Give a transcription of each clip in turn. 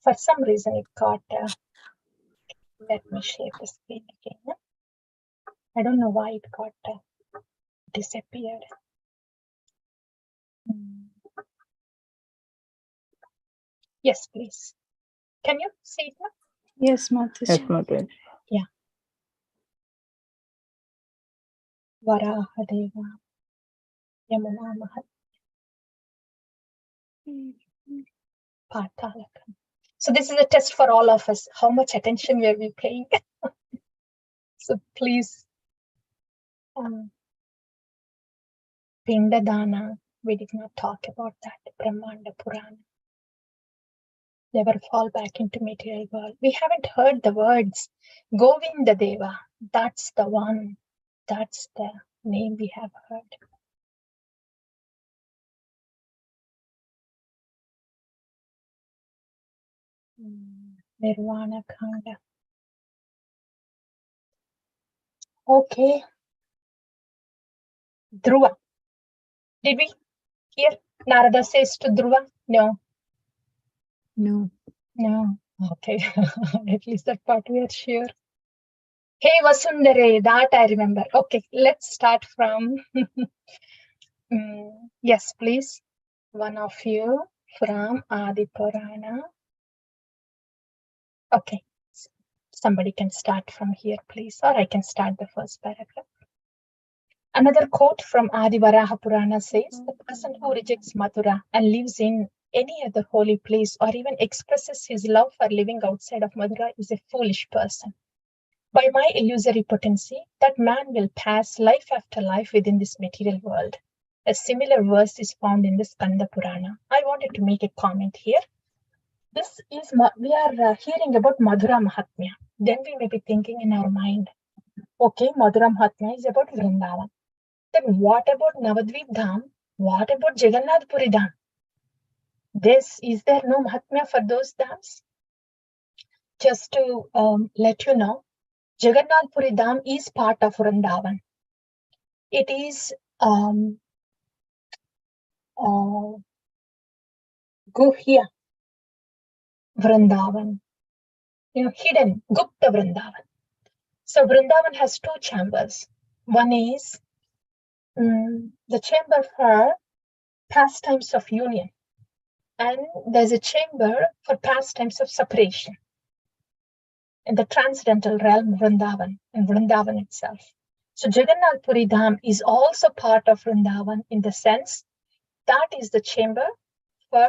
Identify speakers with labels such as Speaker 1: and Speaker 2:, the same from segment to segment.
Speaker 1: For some reason it got, let me share the screen again. I don't know why it got disappeared. Yes, please. Can you see it now?
Speaker 2: Yes, Mataji.
Speaker 3: Mataji.
Speaker 1: Yeah. Varaha Deva Yamuna Mahat Patalakam. So this is a test for all of us. How much attention we are paying? So please, Pindadana, we did not talk about that. Brahmanda Purana. Never fall back into material world. We haven't heard the words Govinda Deva. That's the one. That's the name we have heard. Nirvana Khanda. Okay. Dhruva. Did we hear Narada says to Dhruva? No.
Speaker 2: No.
Speaker 1: No. Okay. At least that part we are sure. Hey Vasundare, that I remember. Okay, let's start from. Yes, please. One of you from Adi Purana. Okay. Somebody can start from here, please, or I can start the first paragraph. Another quote from Adi Varaha Purana says, the person who rejects Mathura and lives in any other holy place or even expresses his love for living outside of Mathura is a foolish person. By my illusory potency, that man will pass life after life within this material world. A similar verse is found in the Skanda Purana. I wanted to make a comment here. This is, we are hearing about Madhura Mahatmya. Then we may be thinking in our mind, okay, Madhura Mahatmya is about Vrindavan. Then what about Navadvip Dham? What about Jagannath Puri Dham? Is there no Mahatmya for those dhams? Just to let you know, Jagannath Puri Dham is part of Vrindavan. It is Guhya Vrindavan, hidden, Gupta Vrindavan. So Vrindavan has two chambers. One is the chamber for pastimes of union, and there's a chamber for pastimes of separation in the transcendental realm Vrindavan, in Vrindavan itself. So Jagannath Puri Dham is also part of Vrindavan in the sense that is the chamber for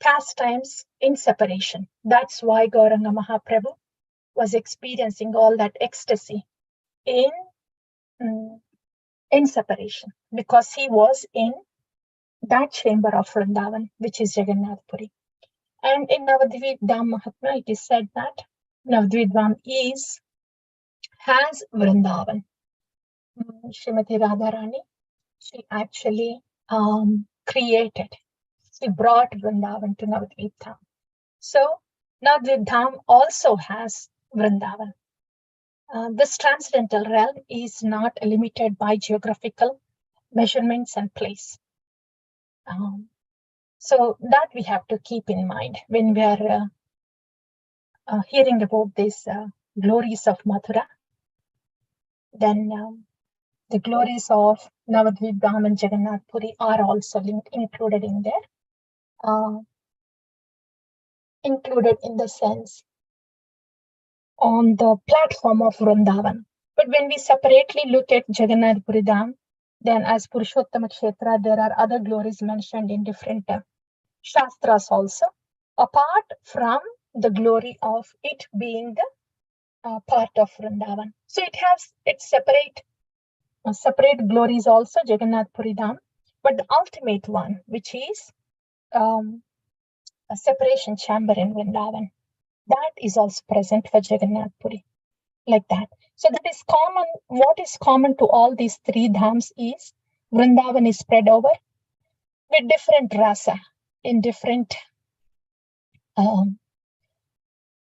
Speaker 1: pastimes in separation. That's why Gauranga Mahaprabhu was experiencing all that ecstasy in separation, because he was in that chamber of Vrindavan, which is Jagannath Puri. And in Navadvip Dham Mahatmya, it is said that Navadvip Dham has Vrindavan. Srimati Radharani, she actually she brought Vrindavan to Navadvip Dham. So Navadvip Dham also has Vrindavan. This transcendental realm is not limited by geographical measurements and place. So that we have to keep in mind when we are hearing about these glories of Mathura. Then the glories of Navadvip Dham and Jagannath Puri are also included in there. Included in the sense on the platform of Vrindavan. But when we separately look at Jagannath Puri Dham, then as Purushottama Kshetra, there are other glories mentioned in different Shastras also, apart from the glory of it being the part of Vrindavan. So it has its separate glories also, Jagannath Puri Dham, but the ultimate one, which is a separation chamber in Vrindavan, that is also present for Jagannath Puri, like that. So that is common. What is common to all these three dhams is Vrindavan is spread over with different rasa in different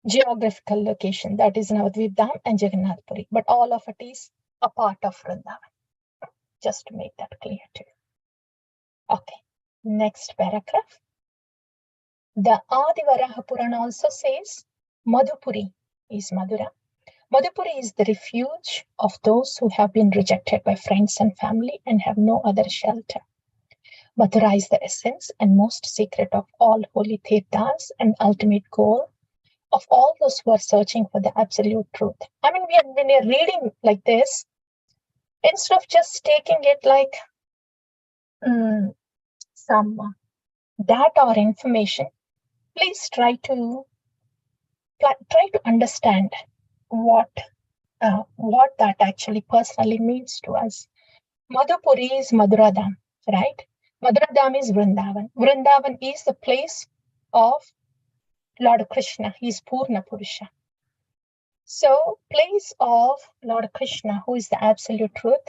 Speaker 1: geographical location. That is Navadvip Dham and Jagannath Puri, but all of it is a part of Vrindavan. Just to make that clear to you. Okay, next paragraph. The Adi Varaha Purana also says Madhupuri is Madura. Madhupuri is the refuge of those who have been rejected by friends and family and have no other shelter. Mathura is the essence and most secret of all holy tirthas and ultimate goal of all those who are searching for the absolute truth. I mean, when you're reading like this, instead of just taking it like some data or information, please try to understand what that actually personally means to us. Madhupuri is Maduradham, right? Maduradham is Vrindavan. Vrindavan is the place of Lord Krishna. He is Purna Purusha. So, place of Lord Krishna, who is the absolute truth,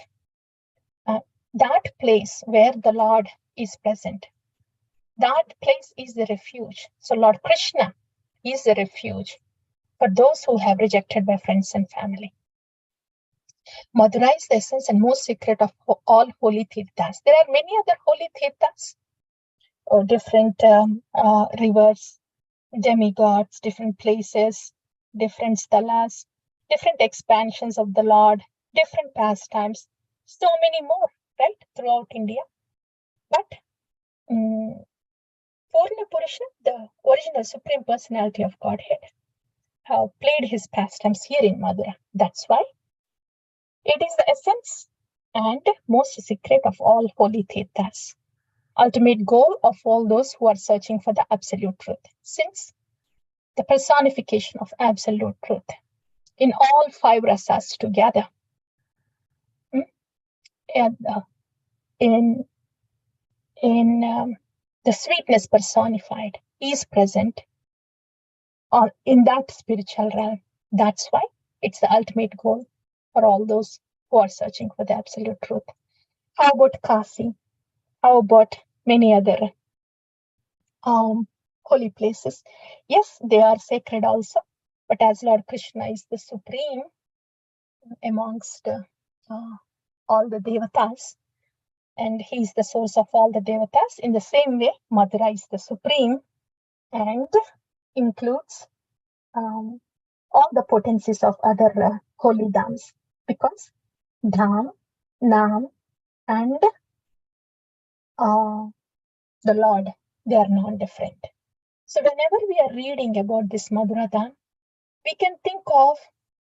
Speaker 1: that place where the Lord is present, that place is the refuge. So, Lord Krishna is the refuge for those who have rejected by friends and family. Madhura is the essence and most secret of all holy tirthas. There are many other holy tirthas, or different rivers, demigods, different places, different stalas, different expansions of the Lord, different pastimes, so many more, right, throughout India. But Purna Purusha, the original Supreme Personality of Godhead, have played his pastimes here in Madura. That's why it is the essence and most secret of all holy tirthas, ultimate goal of all those who are searching for the absolute truth, since the personification of absolute truth in all five rasas together, and in the sweetness personified is present in that spiritual realm. That's why it's the ultimate goal for all those who are searching for the absolute truth. How about Kasi? How about many other holy places? Yes, they are sacred also, but as Lord Krishna is the supreme amongst all the devatas, and he is the source of all the devatas, in the same way, Madhura is the supreme and includes all the potencies of other holy dhams, because dham, nam, and the Lord, they are non-different. So whenever we are reading about this Madhura Dham, we can think of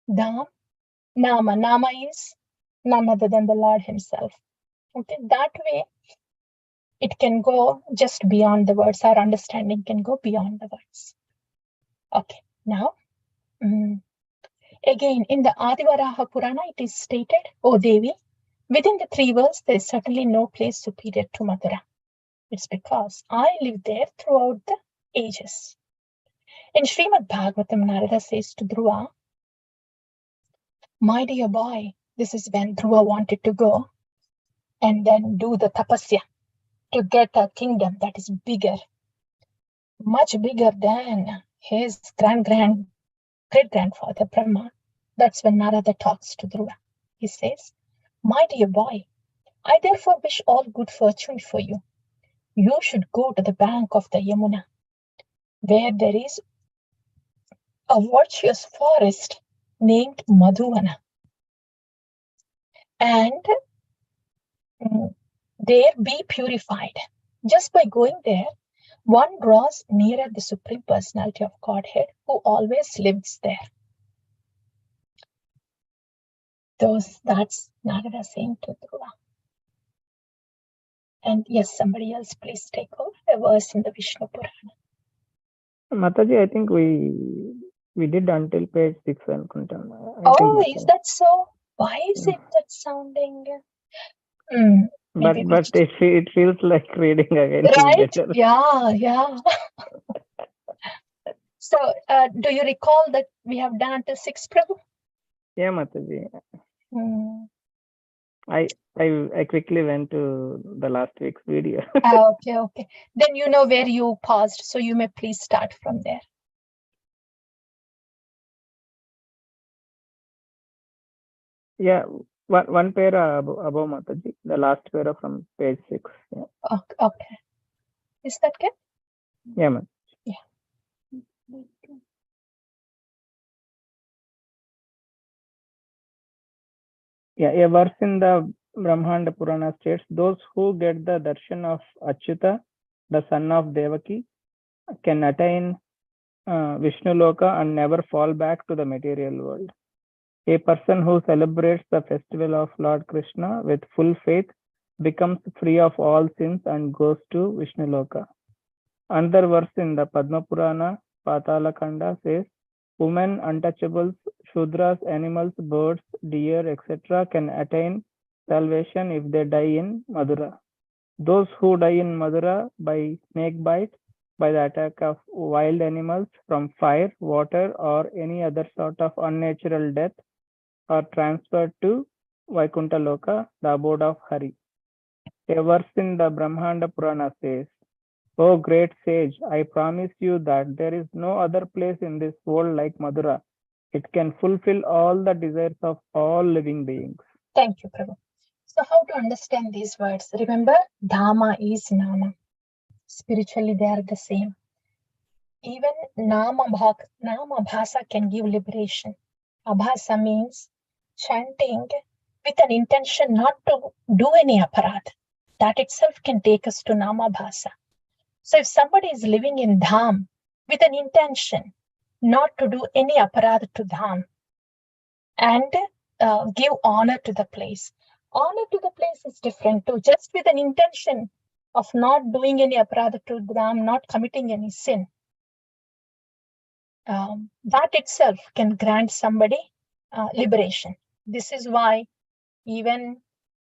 Speaker 1: Dham, Nama. Nama is none other than the Lord himself. Okay, that way it can go just beyond the words. Our understanding can go beyond the words. Okay, now again in the Adivaraha Purana it is stated, O Devi, within the three worlds there is certainly no place superior to Mathura. It's because I lived there throughout the ages. In Srimad Bhagavatam, Narada says to Dhruva, my dear boy, this is when Dhruva wanted to go and then do the tapasya to get a kingdom that is bigger, much bigger than his great-grandfather Brahma. That's when Narada talks to Dhruva. He says, my dear boy, I therefore wish all good fortune for you. You should go to the bank of the Yamuna, where there is a virtuous forest named Madhuvana. And there be purified. Just by going there, one draws nearer the Supreme Personality of Godhead who always lives there. That's Narada saying to Dhruva. And yes, somebody else please take over a verse in the Vishnu Purana.
Speaker 3: Mataji, I think we did until page 6.
Speaker 1: Oh, is that so? Why is it that sounding?
Speaker 3: But it feels like reading again.
Speaker 1: Right? Yeah. So, do you recall that we have done until 6, Prabhu?
Speaker 3: Yeah, Mataji. I quickly went to the last week's video.
Speaker 1: Okay. Then you know where you paused, so you may please start from there.
Speaker 3: Yeah, one para above Mataji, the last para from page 6. Yeah.
Speaker 1: Okay. Is that good?
Speaker 3: Yeah, ma'am.
Speaker 1: Yeah.
Speaker 3: Yeah, a verse in the Brahmanda Purana states, those who get the darshan of Achyuta, the son of Devaki, can attain Vishnu Loka and never fall back to the material world. A person who celebrates the festival of Lord Krishna with full faith becomes free of all sins and goes to Vishnu Loka. Another verse in the Padma Purana, Patala Kanda says, women, untouchables, Shudras, animals, birds, deer, etc. can attain salvation if they die in Madura. Those who die in Madura by snake bite, by the attack of wild animals, from fire, water, or any other sort of unnatural death, are transferred to Vaikuntha Loka, the abode of Hari. A verse in the Brahmanda Purana says, O great sage, I promise you that there is no other place in this world like Madura. It can fulfill all the desires of all living beings.
Speaker 1: Thank you, Prabhu. So how to understand these words? Remember, Dhamma is Nama. Spiritually, they are the same. Even Nama Bhasa can give liberation. Abhasa means chanting with an intention not to do any aparadh. That itself can take us to Nama Bhasa. So if somebody is living in Dham with an intention not to do any aparadh to Dham and give honor to the place. Honor to the place is different too. Just with an intention of not doing any aparadha to Dham, not committing any sin. That itself can grant somebody liberation. This is why even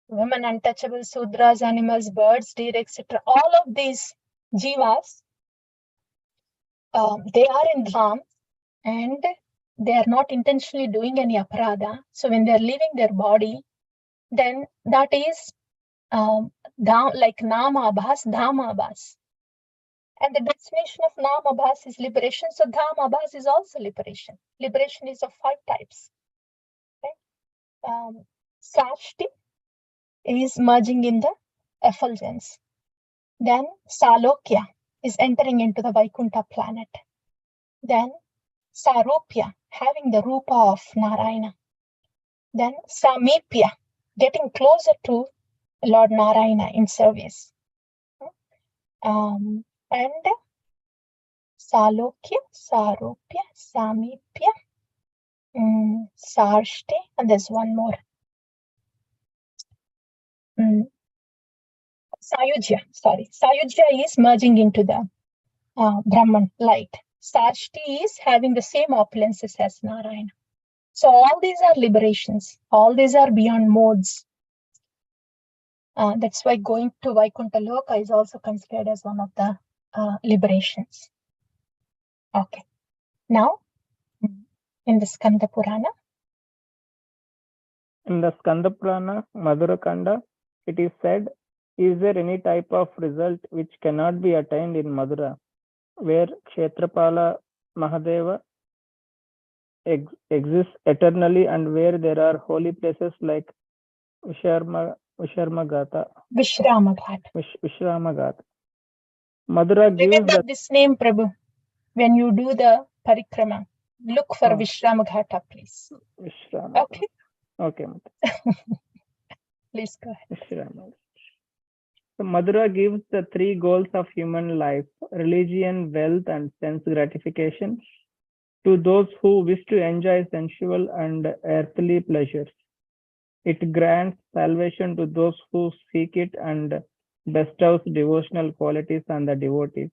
Speaker 1: women, untouchable, Sudras, animals, birds, deer, etc., all of these jivas, they are in Dham and they are not intentionally doing any aparadha. So when they are leaving their body, then that is like Nama Abhas, Dhama Abhas. And the destination of Nama Abhas is liberation. So Dhama Abhas is also liberation. Liberation is of 5 types. Okay? Sashti is merging in the effulgence. Then Salokya is entering into the Vaikuntha planet. Then Sarupya, having the Rupa of Narayana. Then Samipya, getting closer to Lord Narayana in service. And Salokya, Sarupya, Samipya, Sarshti, and there's one more. Sayujya, Sayujya is merging into the Brahman light. Sarshti is having the same opulences as Narayana. So all these are liberations. All these are beyond modes. That's why going to Vaikuntha Loka is also considered as one of the liberations. Okay. Now, in the Skanda Purana.
Speaker 3: In the Skanda Purana, Madhura Kanda, it is said, is there any type of result which cannot be attained in Madhura, where Kshetrapala Mahadeva exists eternally and where there are holy places like Vishrama Gata. Madhura gives
Speaker 1: Remember this name, Prabhu. When you do the parikrama, look for Vishrama Ghata, please.
Speaker 3: Vishrama.
Speaker 1: Okay.
Speaker 3: Okay.
Speaker 1: Please go ahead.
Speaker 3: Vishrama. So Madhura gives the 3 goals of human life: religion, wealth, and sense gratification to those who wish to enjoy sensual and earthly pleasures. It grants salvation to those who seek it and bestows devotional qualities on the devotees.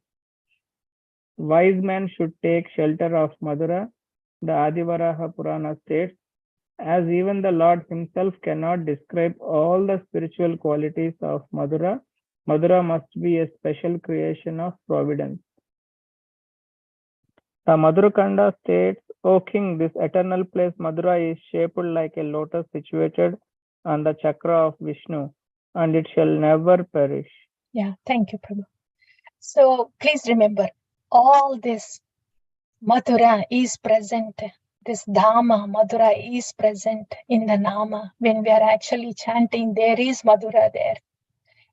Speaker 3: Wise men should take shelter of Madhura. The Adivaraha Purana states, as even the Lord himself cannot describe all the spiritual qualities of Madhura, Madhura must be a special creation of providence. The Madhura Kanda states, O king, this eternal place Madhura is shaped like a lotus situated on the chakra of Vishnu, and it shall never perish.
Speaker 1: Yeah, thank you, Prabhu. So please remember, all this Madhura is present. This Dhamma, Madhura is present in the Nama. When we are actually chanting, there is Madhura there.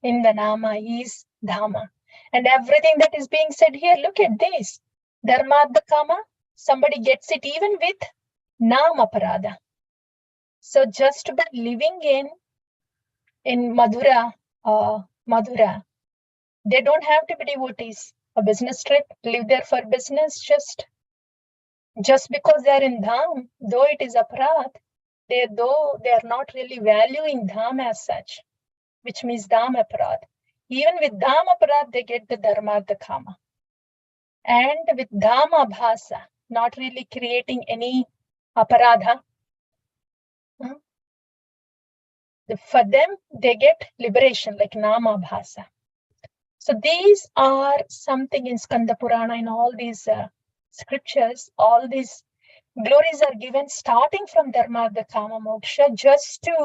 Speaker 1: In the Nama is Dhamma. And everything that is being said here, look at this. Dharmadha Kama, somebody gets it even with Nam Aparadha. So just by living in Madhura, Madhura, they don't have to be devotees. A business trip, live there for business, just because they are in Dham, though it is Aparad, though they are not really valuing Dham as such, which means Dham Aparad. Even with Dham Aparad, they get the Dharmadha Kama. And with Dham Abhasa, not really creating any Aparadha, for them, they get liberation like Nama Bhasa. So these are something in Skanda Purana, in all these scriptures, all these glories are given starting from Dharmadha Kama Moksha, just to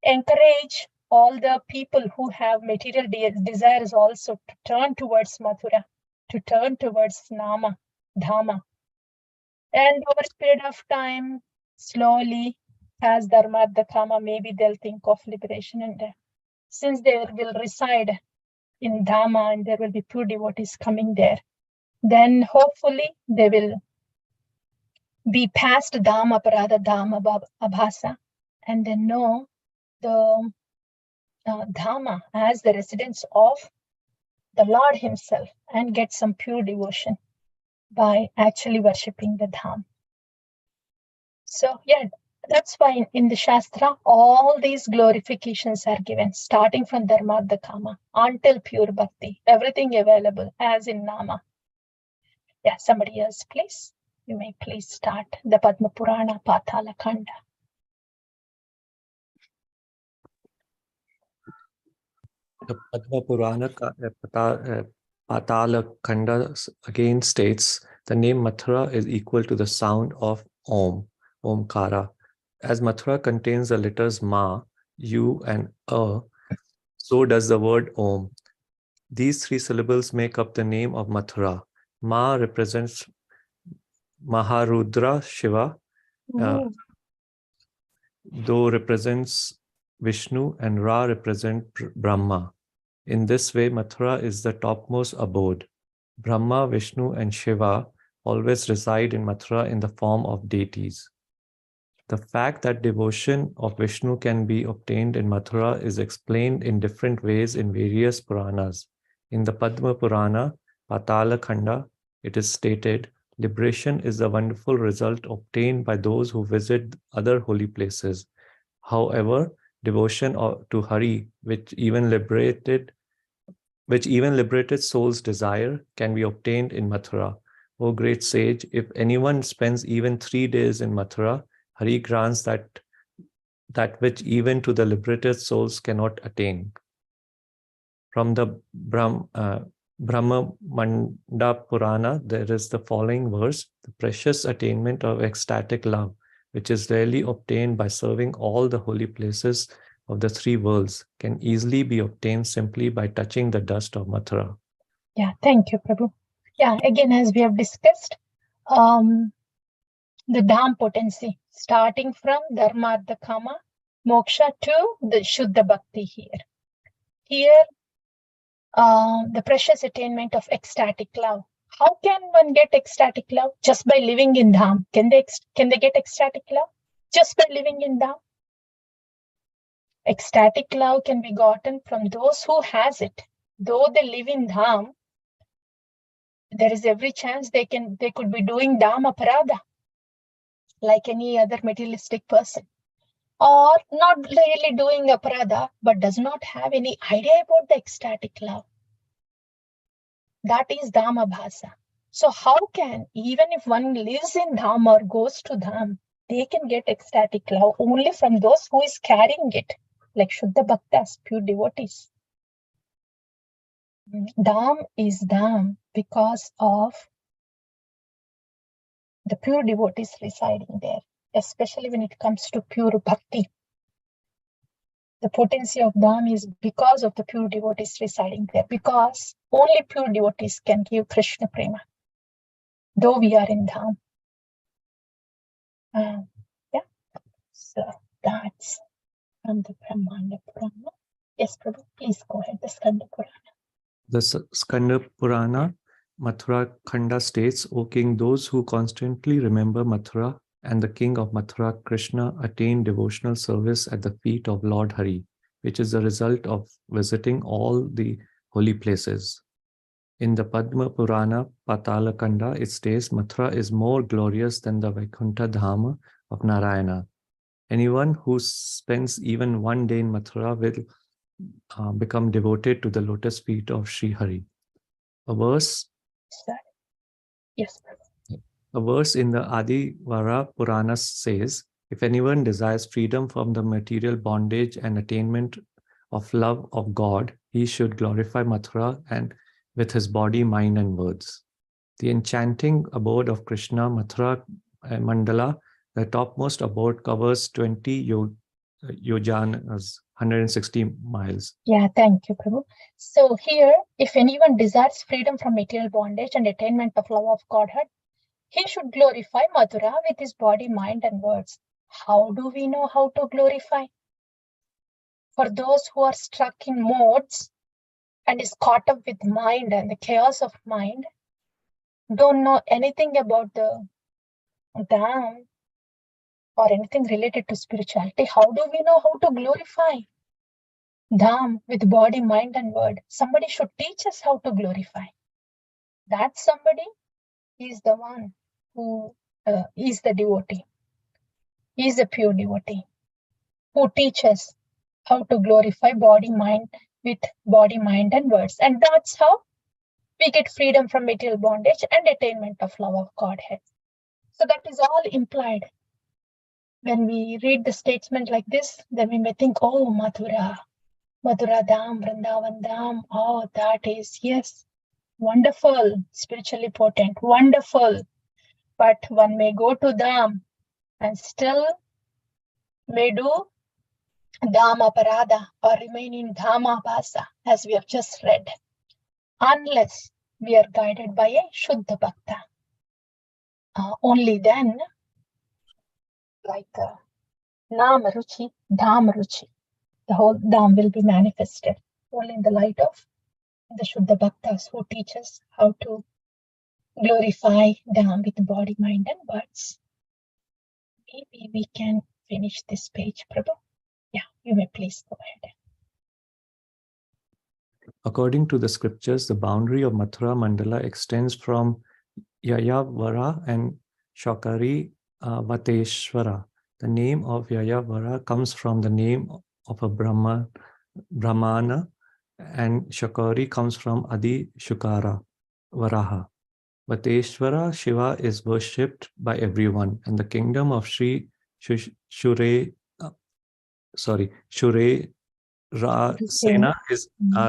Speaker 1: encourage all the people who have material desires also to turn towards Mathura, to turn towards Nama, Dhama. And over a period of time, slowly, as Dharmadha Kama, maybe they'll think of liberation. And since they will reside in Dhama and there will be pure devotees coming there, then hopefully they will be past Dhama Parada, Dhama Abhasa, and then know the Dhama as the residence of the Lord himself and get some pure devotion by actually worshipping the Dham. So yeah, that's why in the Shastra, all these glorifications are given, starting from Dharmadha Kama until pure Bhakti, everything available as in Nama. Yeah, somebody else, please. You may please start the Padma Purana Patala Khanda.
Speaker 4: The Padma Purana Patala Khanda again states the name Mathura is equal to the sound of Om, Omkara. As Mathura contains the letters Ma, U, and A, so does the word Om. These three syllables make up the name of Mathura. Ma represents Maharudra Shiva, Do represents Vishnu, and Ra represents Brahma. In this way, Mathura is the topmost abode. Brahma, Vishnu, and Shiva always reside in Mathura in the form of deities. The fact that devotion of Vishnu can be obtained in Mathura is explained in different ways in various Puranas. In the Padma Purana, Patala Khanda, it is stated, liberation is the wonderful result obtained by those who visit other holy places. However, devotion to Hari, which even liberated souls desire, can be obtained in Mathura. O great sage, if anyone spends even 3 days in Mathura, Hari grants that which even to the liberated souls cannot attain. From the Brahma Manda Purana, there is the following verse: the precious attainment of ecstatic love, which is rarely obtained by serving all the holy places of the 3 worlds, can easily be obtained simply by touching the dust of Mathura.
Speaker 1: Yeah, thank you, Prabhu. Yeah, again, as we have discussed, the Dham potency, starting from Dharmadha Kama, Moksha to the Shuddha Bhakti here. Here, the precious attainment of ecstatic love. How can one get ecstatic love? Just by living in Dham. Can they get ecstatic love? Just by living in Dham? Ecstatic love can be gotten from those who has it. Though they live in Dham, there is every chance they could be doing Dham Aparadha like any other materialistic person, or not really doing Aparadha, but does not have any idea about the ecstatic love. That is Dham Abhasa. So how can, even if one lives in Dham or goes to Dham, they can get ecstatic love only from those who is carrying it, like Shuddha Bhaktas, pure devotees. Dham is Dham because of the pure devotees residing there, especially when it comes to pure bhakti. The potency of Dham is because of the pure devotees residing there, because only pure devotees can give Krishna Prema, though we are in Dham. Yeah, so that's from the Brahmanda Purana. Yes, Prabhu, please go ahead, the Skanda Purana.
Speaker 4: The Skanda Purana Mathura Khanda states, O king, those who constantly remember Mathura and the king of Mathura, Krishna, attain devotional service at the feet of Lord Hari, which is the result of visiting all the holy places. In the Padma Purana Patala Kanda, it states Mathura is more glorious than the Vaikuntha Dhama of Narayana. Anyone who spends even one day in Mathura will become devoted to the lotus feet of Sri Hari. A verse
Speaker 1: Yes.
Speaker 4: in the Adivara Purana says, if anyone desires freedom from the material bondage and attainment of love of God, he should glorify Mathura and with his body, mind, and words. The enchanting abode of Krishna, Mathura Mandala, the topmost abode, covers 20 yojanas, 160 miles.
Speaker 1: Yeah, thank you, Prabhu. So here, if anyone desires freedom from material bondage and attainment of love of Godhead, he should glorify Mathura with his body, mind, and words. How do we know how to glorify? For those who are struck in modes and is caught up with mind and the chaos of mind, don't know anything about the Dham or anything related to spirituality, how do we know how to glorify Dham with body, mind, and word? Somebody should teach us how to glorify. That somebody is the one who is the devotee, is a pure devotee, who teaches how to glorify body, mind with body, mind, and words. And that's how we get freedom from material bondage and attainment of love of Godhead. So that is all implied. When we read the statement like this, then we may think, oh, Mathura Dham, Vrindavan Dham, oh, that is, yes, wonderful, spiritually potent, wonderful. But one may go to Dham and still may do Dhama Parada or remain in Dhama Bhasa, as we have just read, unless we are guided by a Shuddha Bhakta. Only then, like Nama Ruchi, Dham Ruchi, the whole Dham will be manifested only in the light of the Shuddha Bhaktas who teach us how to glorify Dham with body, mind, and words. Maybe we can finish this page, Prabhu. Yeah, you may please go ahead.
Speaker 4: According to the scriptures, the boundary of Mathura Mandala extends from Yayavara and Shakari Vateshwara. The name of Yayavara comes from the name of a Brahmana, and Shakari comes from Adi Shukara, Varaha. Vateshwara Shiva is worshipped by everyone, and the kingdom of Sri Shure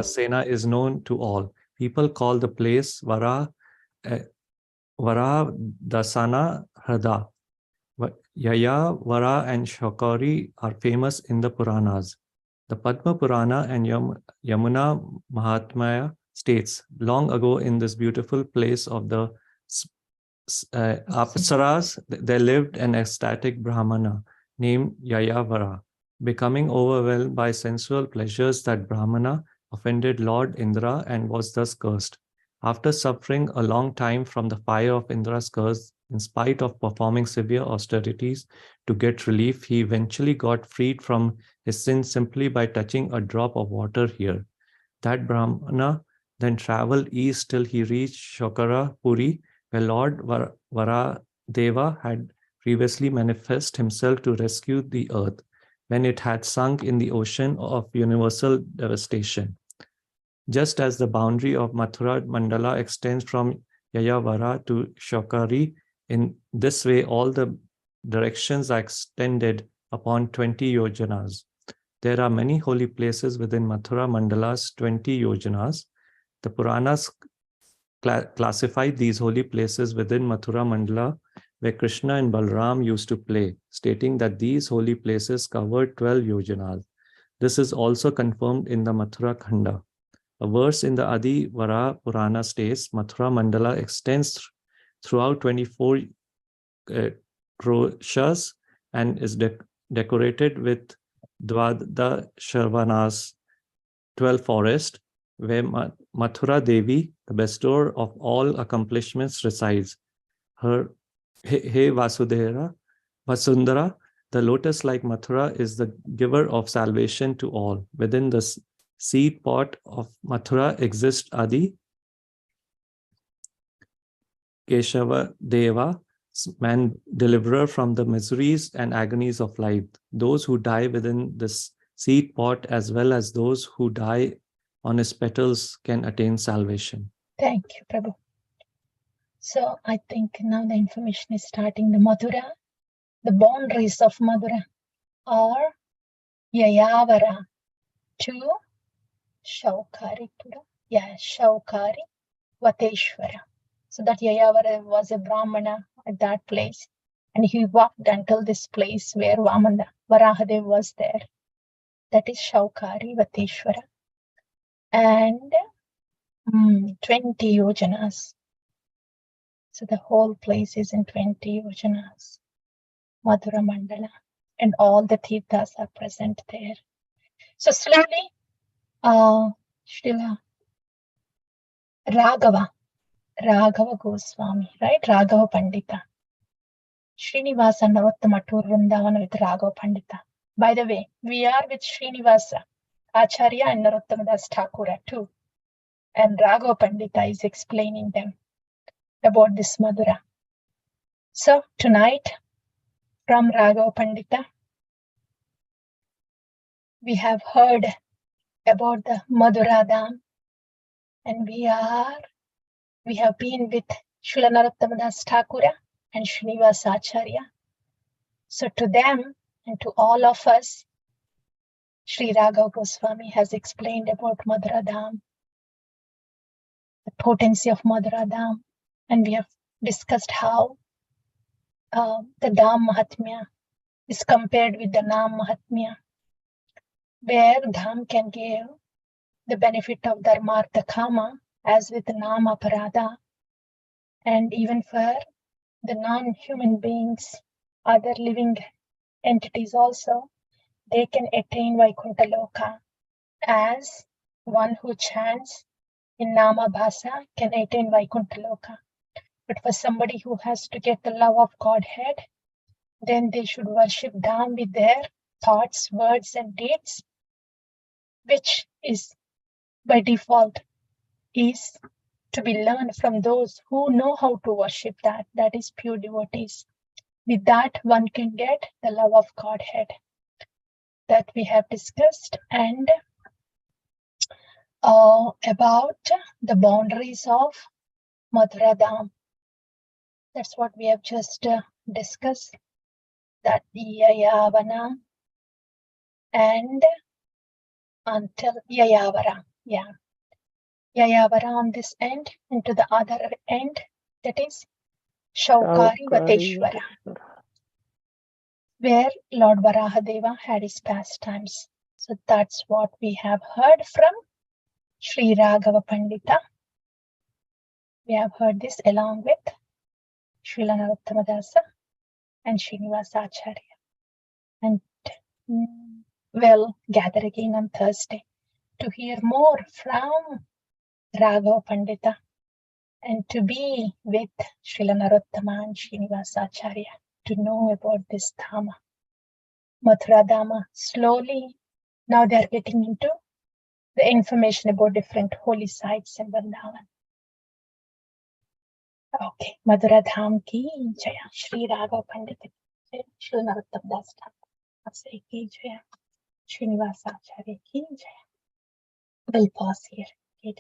Speaker 4: Sena is known to all. People call the place Vara Dasana Hrada. Yaya, Vara, and Shakari are famous in the Puranas. The Padma Purana and Yamuna Mahatmya states, long ago in this beautiful place of the Apsaras, there lived an ecstatic Brahmana named Yayavara. Becoming overwhelmed by sensual pleasures, that Brahmana offended Lord Indra and was thus cursed. After suffering a long time from the fire of Indra's curse, in spite of performing severe austerities to get relief, he eventually got freed from his sins simply by touching a drop of water here. That Brahmana then traveled east till he reached Shokara Puri, where Lord Varadeva had previously manifested himself to rescue the earth when it had sunk in the ocean of universal devastation. Just as the boundary of Mathura Mandala extends from Yayavara to Shokari, in this way all the directions are extended upon 20 yojanas. There are many holy places within Mathura Mandala's 20 yojanas. The Puranas classify these holy places within Mathura Mandala, where Krishna and Balram used to play, stating that these holy places covered 12 yojanas. This is also confirmed in the Mathura Khanda. A verse in the Adi Vara Purana states, Mathura Mandala extends throughout 24 kroshas and is decorated with Dvada Sharvanas, 12 forests, where Mathura Devi, the bestower of all accomplishments, resides. Her He Vasudhara, Vasundhara, the lotus-like Mathura is the giver of salvation to all. Within the seed pot of Mathura exists Adi Keshava Deva, man deliverer from the miseries and agonies of life. Those who die within this seed pot, as well as those who die on his petals, can attain salvation.
Speaker 1: Thank you, Prabhu. So I think now the information is starting. The Madhura, the boundaries of Madhura are Yayavara to Shaukari Pura. Yeah, Shaukari Vateshwara. So that Yayavara was a Brahmana at that place. And he walked until this place where Varahadev was there. That is Shaukari Vateshwara. And 20 yojanas. So the whole place is in 20 yojanas. Madhura Mandala. And all the Tirthas are present there. So slowly, Srila Raghava Goswami, right? Raghava Pandita. Srinivasa Narottama tour Vrindavana with Raghava Pandita. By the way, we are with Srinivasa, Acharya and Narottama Das Thakura too. And Raghava Pandita is explaining them about this Madhura. So tonight, from Raghava Pandita, we have heard about the Madhura Dham, and we have been with Srila Narottama Das Thakura and Srinivasa Acharya. So to them and to all of us, Sri Raghava Goswami has explained about Madhura Dham, the potency of Madhura Dham, and we have discussed how the Dham Mahatmya is compared with the Nam Mahatmya, where Dham can give the benefit of Dharma Artha Kama, as with Nam Aparadha, and even for the non-human beings, other living entities also, they can attain Vaikuntha Loka, as one who chants in Nama Bhasa can attain Vaikuntha Loka. But for somebody who has to get the love of Godhead, then they should worship Dham with their thoughts, words, and deeds, which is by default is to be learned from those who know how to worship that. That is pure devotees. With that, one can get the love of Godhead that we have discussed, and about the boundaries of Mathura Dham. That's what we have just discussed. That Yayavana and until Yayavara. Yeah. Yayavara on this end, and to the other end, that is Shaukari Vateshwara, where Lord Varahadeva had his pastimes. So that's what we have heard from Sri Raghava Pandita. We have heard this along with Srila Narottama Dasa and Srinivasa Acharya. And we'll gather again on Thursday to hear more from Raghava Pandita and to be with Srila Narottama and Srinivasa Acharya to know about this Dhama, Mathura Dhama. Slowly, now they are getting into the information about different holy sites in Vrindavan. Okay, Mathura Dham ki jaya, Sri Raghava Pandita ki jaya, Srila Narottama Das Thakura ki jaya, Srinivasa Acharya ki jaya. We'll pause here.